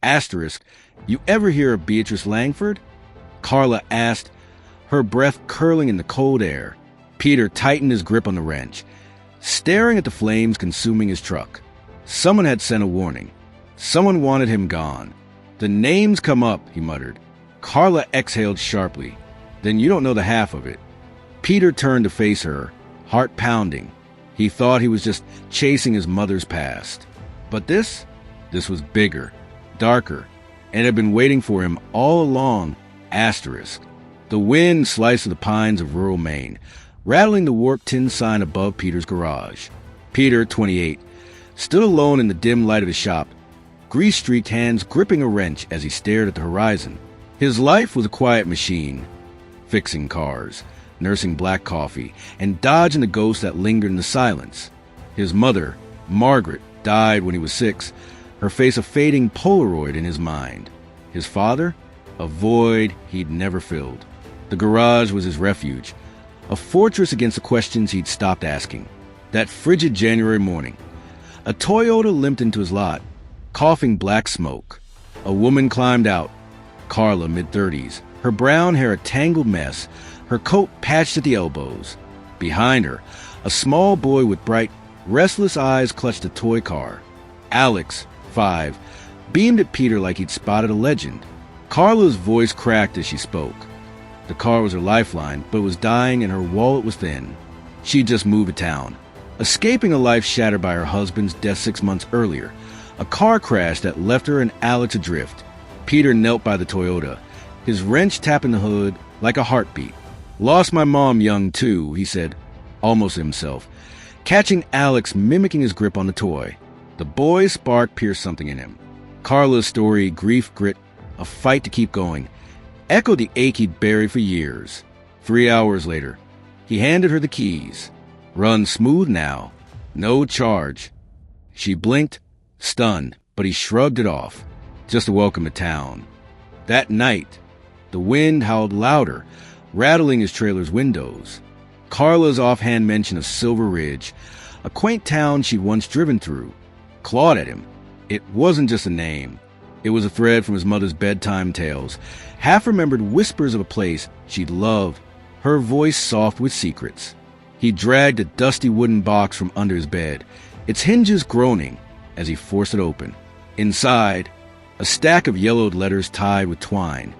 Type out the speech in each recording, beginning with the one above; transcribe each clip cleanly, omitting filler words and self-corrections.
Asterisk, you ever hear of Beatrice Langford? Carla asked, her breath curling in the cold air. Peter tightened his grip on the wrench, staring at the flames consuming his truck. Someone had sent a warning. Someone wanted him gone. The names come up, he muttered. Carla exhaled sharply. Then you don't know the half of it. Peter turned to face her, heart pounding. He thought he was just chasing his mother's past. But this was bigger, darker, and had been waiting for him all along. Asterisk. The wind sliced the pines of rural Maine, rattling the warped tin sign above Peter's garage. Peter, 28, stood alone in the dim light of his shop, grease-streaked hands gripping a wrench as he stared at the horizon. His life was a quiet machine, fixing cars, nursing black coffee, and dodging the ghosts that lingered in the silence. His mother, Margaret, died when he was 6, her face a fading Polaroid in his mind. His father, a void he'd never filled. The garage was his refuge, a fortress against the questions he'd stopped asking. That frigid January morning, a Toyota limped into his lot, coughing black smoke. A woman climbed out, Carla, mid-30s, her brown hair a tangled mess, her coat patched at the elbows. Behind her, a small boy with bright, restless eyes clutched a toy car. Alex, 5, beamed at Peter like he'd spotted a legend. Carla's voice cracked as she spoke. The car was her lifeline, but it was dying and her wallet was thin. She'd just moved to town, escaping a life shattered by her husband's death 6 months earlier, a car crash that left her and Alex adrift. Peter knelt by the Toyota, his wrench tapping the hood like a heartbeat. Lost my mom young, too, he said, almost to himself, catching Alex mimicking his grip on the toy. The boy's spark pierced something in him. Carla's story, grief, grit, a fight to keep going, echoed the ache he'd buried for years. 3 hours later, he handed her the keys. Run smooth now. No charge. She blinked, stunned, but he shrugged it off. Just a welcome to town. That night, the wind howled louder, rattling his trailer's windows. Carla's offhand mention of Silver Ridge, a quaint town she'd once driven through, clawed at him. It wasn't just a name. It was a thread from his mother's bedtime tales, half-remembered whispers of a place she'd loved, her voice soft with secrets. He dragged a dusty wooden box from under his bed, its hinges groaning as he forced it open. Inside, a stack of yellowed letters tied with twine,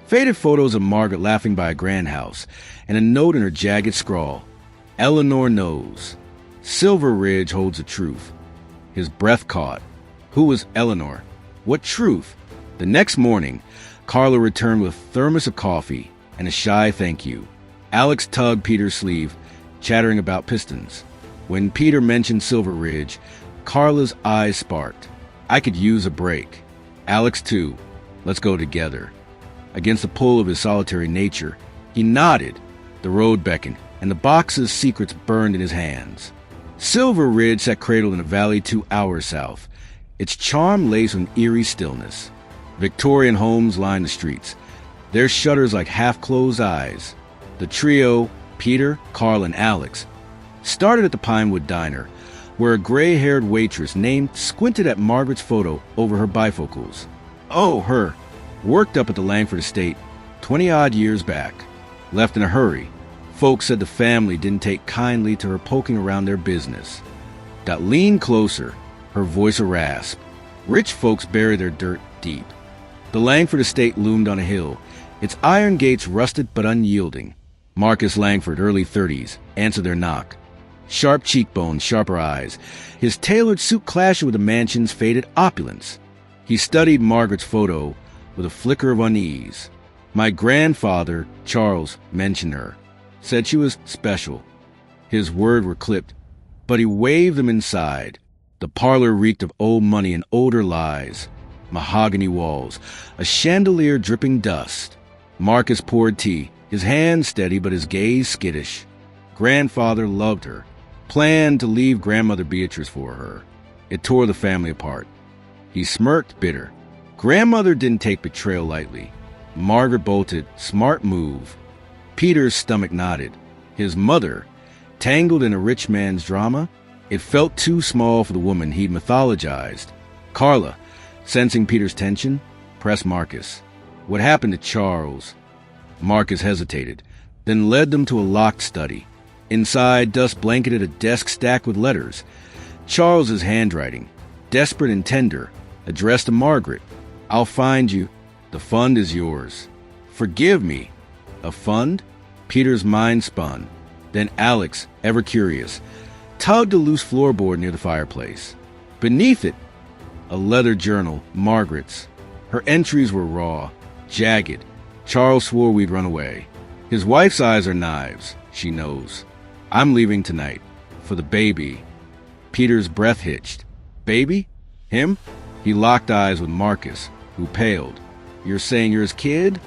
faded photos of Margaret laughing by a grand house, and a note in her jagged scrawl. Eleanor knows. Silver Ridge holds the truth. His breath caught. Who was Eleanor? What truth? The next morning, Carla returned with a thermos of coffee and a shy thank you. Alex tugged Peter's sleeve, chattering about pistons. When Peter mentioned Silver Ridge, Carla's eyes sparked. I could use a break. Alex, too. Let's go together. Against the pull of his solitary nature, he nodded. The road beckoned, and the box's secrets burned in his hands. Silver Ridge sat cradled in a valley 2 hours south, its charm laced with eerie stillness. Victorian homes lined the streets, their shutters like half-closed eyes. The trio, Peter, Carl, and Alex, started at the Pinewood Diner, where a gray-haired waitress named squinted at Margaret's photo over her bifocals. Oh, her. Worked up at the Langford estate 20-odd years back. Left in a hurry. Folks said the family didn't take kindly to her poking around their business. Got leaned closer, her voice a rasp. Rich folks bury their dirt deep. The Langford estate loomed on a hill, its iron gates rusted but unyielding. Marcus Langford, early 30s, answered their knock. Sharp cheekbones, sharper eyes, his tailored suit clashing with the mansion's faded opulence. He studied Margaret's photo with a flicker of unease. My grandfather, Charles, mentioned her, said she was special. His words were clipped, but he waved them inside. The parlor reeked of old money and older lies. Mahogany walls, a chandelier dripping dust. Marcus poured tea, his hand steady but his gaze skittish. Grandfather loved her, planned to leave grandmother Beatrice for her. It tore the family apart. He smirked, bitter. Grandmother didn't take betrayal lightly. Margaret bolted, smart move. Peter's stomach knotted. His mother, tangled in a rich man's drama, it felt too small for the woman he'd mythologized. Carla, Sensing Peter's tension, press Marcus. What happened to Charles? Marcus hesitated, then led them to a locked study. Inside, dust blanketed a desk stacked with letters. Charles's handwriting, desperate and tender, addressed to Margaret. I'll find you. The fund is yours. Forgive me. A fund? Peter's mind spun. Then Alex, ever curious, tugged a loose floorboard near the fireplace. Beneath it, a leather journal, Margaret's. Her entries were raw, jagged. Charles swore we'd run away. His wife's eyes are knives, she knows. I'm leaving tonight. For the baby. Peter's breath hitched. Baby? Him? He locked eyes with Marcus, who paled. You're saying you're his kid?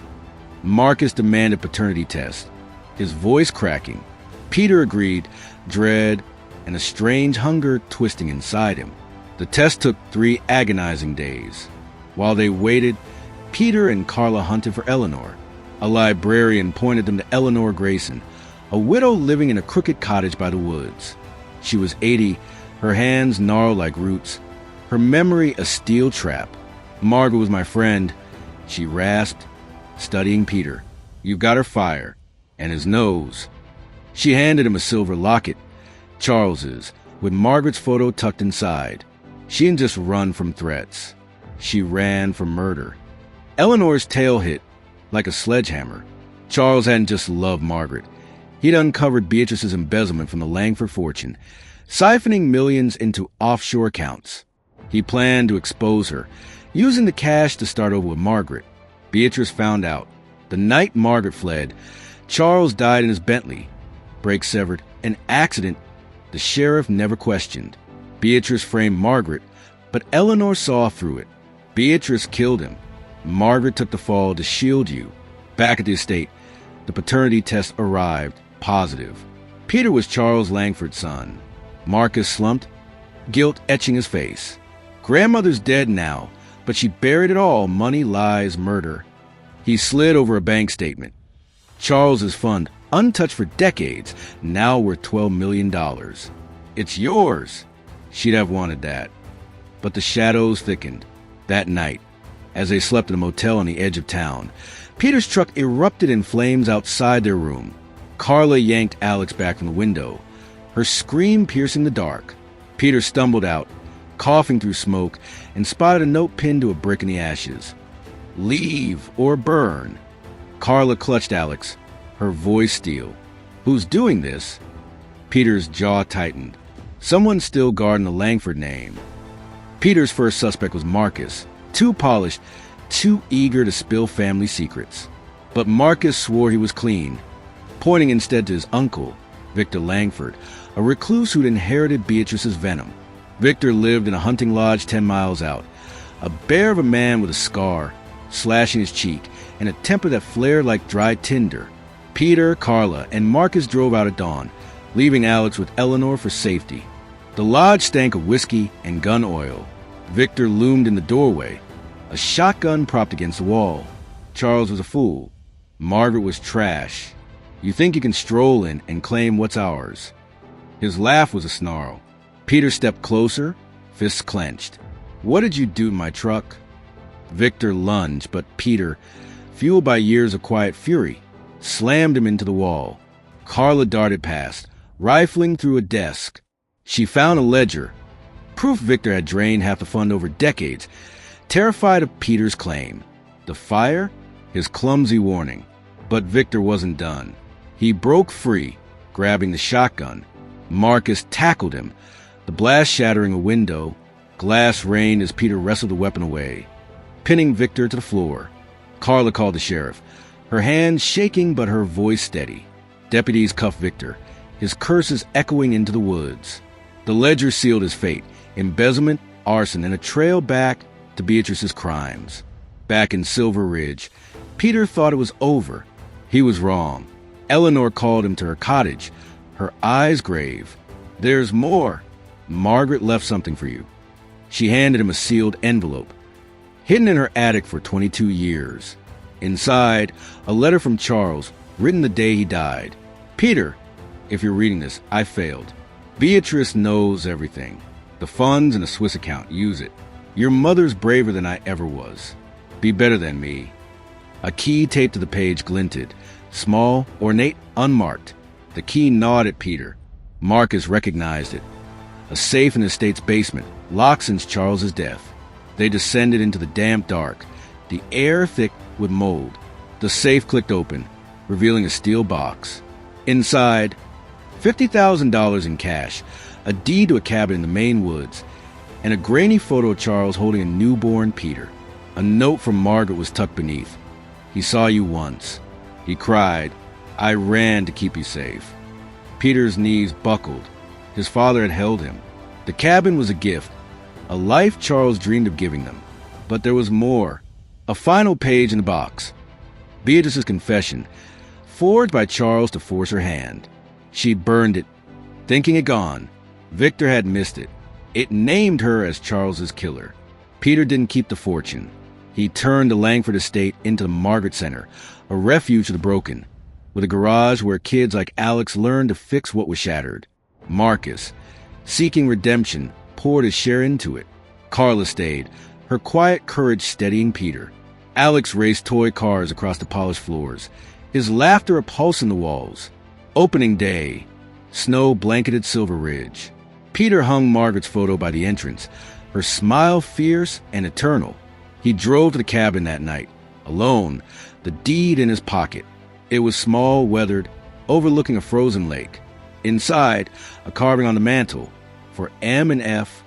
Marcus demanded paternity test, his voice cracking. Peter agreed, dread and a strange hunger twisting inside him. The test took 3 agonizing days. While they waited, Peter and Carla hunted for Eleanor. A librarian pointed them to Eleanor Grayson, a widow living in a crooked cottage by the woods. She was 80, her hands gnarled like roots, her memory a steel trap. Margaret was my friend, she rasped, studying Peter. You've got her fire, and his nose. She handed him a silver locket, Charles's, with Margaret's photo tucked inside. She didn't just run from threats. She ran from murder. Eleanor's tail hit like a sledgehammer. Charles hadn't just loved Margaret. He'd uncovered Beatrice's embezzlement from the Langford fortune, siphoning millions into offshore accounts. He planned to expose her, using the cash to start over with Margaret. Beatrice found out. The night Margaret fled, Charles died in his Bentley. Brake severed. An accident the sheriff never questioned. Beatrice framed Margaret, but Eleanor saw through it. Beatrice killed him. Margaret took the fall to shield you. Back at the estate, the paternity test arrived, positive. Peter was Charles Langford's son. Marcus slumped, guilt etching his face. Grandmother's dead now, but she buried it all, money, lies, murder. He slid over a bank statement. Charles's fund, untouched for decades, now worth $12 million. It's yours. She'd have wanted that. But the shadows thickened. That night, as they slept in a motel on the edge of town, Peter's truck erupted in flames outside their room. Carla yanked Alex back from the window, her scream piercing the dark. Peter stumbled out, coughing through smoke, and spotted a note pinned to a brick in the ashes. Leave or burn. Carla clutched Alex, her voice steel. Who's doing this? Peter's jaw tightened. Someone still guarding the Langford name. Peter's first suspect was Marcus, too polished, too eager to spill family secrets. But Marcus swore he was clean, pointing instead to his uncle, Victor Langford, a recluse who'd inherited Beatrice's venom. Victor lived in a hunting lodge 10 miles out, a bear of a man with a scar, slashing his cheek, and a temper that flared like dry tinder. Peter, Carla, and Marcus drove out at dawn, leaving Alex with Eleanor for safety. The lodge stank of whiskey and gun oil. Victor loomed in the doorway, a shotgun propped against the wall. Charles was a fool. Margaret was trash. You think you can stroll in and claim what's ours. His laugh was a snarl. Peter stepped closer, fists clenched. What did you do to my truck? Victor lunged, but Peter, fueled by years of quiet fury, slammed him into the wall. Carla darted past, rifling through a desk. She found a ledger, proof Victor had drained half the fund over decades, terrified of Peter's claim. The fire? His clumsy warning. But Victor wasn't done. He broke free, grabbing the shotgun. Marcus tackled him, the blast shattering a window. Glass rained as Peter wrestled the weapon away, pinning Victor to the floor. Carla called the sheriff, her hands shaking but her voice steady. Deputies cuffed Victor, his curses echoing into the woods. The ledger sealed his fate, embezzlement, arson, and a trail back to Beatrice's crimes. Back in Silver Ridge, Peter thought it was over. He was wrong. Eleanor called him to her cottage, her eyes grave. There's more. Margaret left something for you. She handed him a sealed envelope, hidden in her attic for 22 years. Inside, a letter from Charles, written the day he died. Peter, if you're reading this, I failed. Beatrice knows everything. The funds in a Swiss account. Use it. Your mother's braver than I ever was. Be better than me." A key taped to the page glinted, small, ornate, unmarked. The key gnawed at Peter. Marcus recognized it. A safe in the estate's basement, locked since Charles's death. They descended into the damp dark, the air thick with mold. The safe clicked open, revealing a steel box. Inside, $50,000 in cash, a deed to a cabin in the Maine woods, and a grainy photo of Charles holding a newborn Peter. A note from Margaret was tucked beneath. "He saw you once. He cried. I ran to keep you safe." Peter's knees buckled. His father had held him. The cabin was a gift, a life Charles dreamed of giving them. But there was more. A final page in the box. Beatrice's confession, forged by Charles to force her hand. She'd burned it, thinking it gone. Victor had missed it. It named her as Charles's killer. Peter didn't keep the fortune. He turned the Langford estate into the Margaret Center, a refuge for the broken, with a garage where kids like Alex learned to fix what was shattered. Marcus, seeking redemption, poured his share into it. Carla stayed, her quiet courage steadying Peter. Alex raced toy cars across the polished floors, his laughter a pulse in the walls. Opening day. Snow blanketed Silver Ridge. Peter hung Margaret's photo by the entrance, her smile fierce and eternal. He drove to the cabin that night, alone, the deed in his pocket. It was small, weathered, overlooking a frozen lake. Inside, a carving on the mantel, for M and F,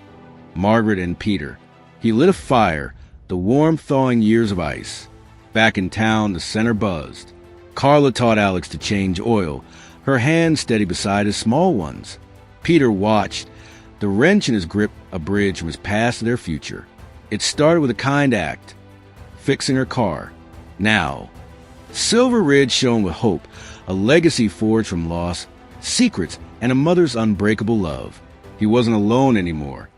Margaret and Peter. He lit a fire, the warm thawing years of ice. Back in town, the center buzzed. Carla taught Alex to change oil, her hands steady beside his small ones. Peter watched, the wrench in his grip a bridge from his past to their future. It started with a kind act, fixing her car. Now, Silver Ridge shone with hope, a legacy forged from loss, secrets, and a mother's unbreakable love. He wasn't alone anymore.